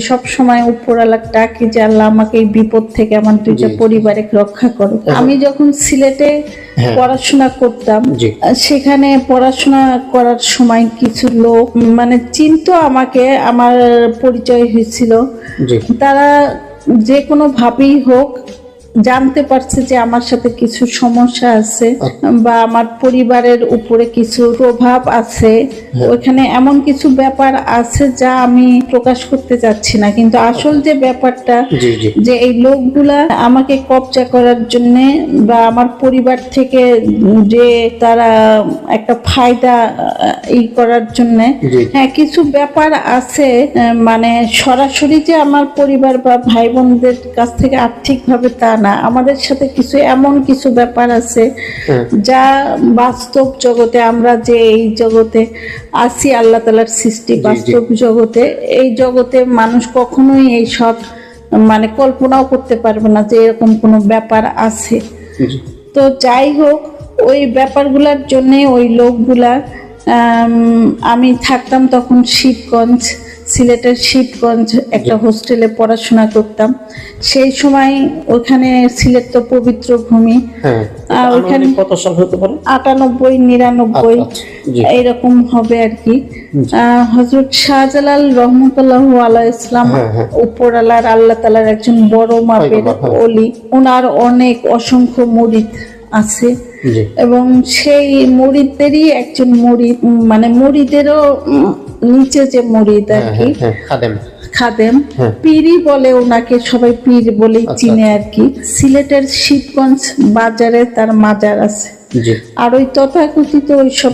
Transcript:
সব সময় উপরওয়ালার ডাকি যে আল্লাহ আমাকে এই বিপদ থেকে আমার দুইটা পরিবারে রক্ষা করো। আমি যখন সিলেটে পড়াশোনা করতাম, সেখানে পড়াশোনা করার সময় কিছু লোক মানে চিনতো আমাকে, আমার পরিচয় হয়েছিল। তারা যে কোনো ভাবেই হোক জানতে পারছে যে আমার সাথে কিছু সমস্যা আছে বা আমার পরিবারের উপরে কিছু প্রভাব আছে, ওখানে এমন কিছু ব্যাপার আছে যা আমি প্রকাশ করতে চাচ্ছি না। কিন্তু আসল যে ব্যাপারটা, যে এই লোকগুলা আমাকে কবজা করার জন্য বা আমার পরিবার থেকে যে তারা একটা ফায়দা করার জন্য, হ্যাঁ কিছু ব্যাপার আছে, মানে সরাসরি যে আমার পরিবার বা ভাই বোনদের কাছ থেকে আর্থিকভাবে তা না, আমাদের সাথে কিছু এমন কিছু ব্যাপার আছে যা বাস্তব জগতে, আমরা যে এই জগতে আছি আল্লাহ তাআলার সৃষ্টি বাস্তব জগতে, এই জগতে মানুষ কখনোই এই সব মানে কল্পনাও করতে পারবে না যে এরকম কোনো ব্যাপার আছে। তো যাই হোক, ওই ব্যাপারগুলোর জন্য ওই লোকগুলা, আমি থাকতাম তখন শিবগঞ্জ, সিলেটের শিবগঞ্জ একটা হোস্টেলে পড়াশোনা করতাম। সেই সময় ওখানে সিলেট তো পবিত্র ভূমি, ওখানে কত সাল হতে পারে, 98-99 এইরকম হবে আর কি। হযরত শাহজালাল রহমতুল্লাহু আলাইহি ইসলাম উপরওয়ালার আল্লাহ তাআলার একজন বড় মাপের ওলি, ওনার অনেক অসংখ্য মুরিদ আছে এবং সেই মুরিদদেরই একজন মুরিদ, মানে মুরিদেরও নিচে যে মুরিদ আর কি, খাদেম, পীরই বলে ওনাকে, সবাই পীর বলেই চিনে আর কি। সিলেটের শিবগঞ্জ বাজারে তার মাজার আছে। আর ওই তথাকথিত ওইসব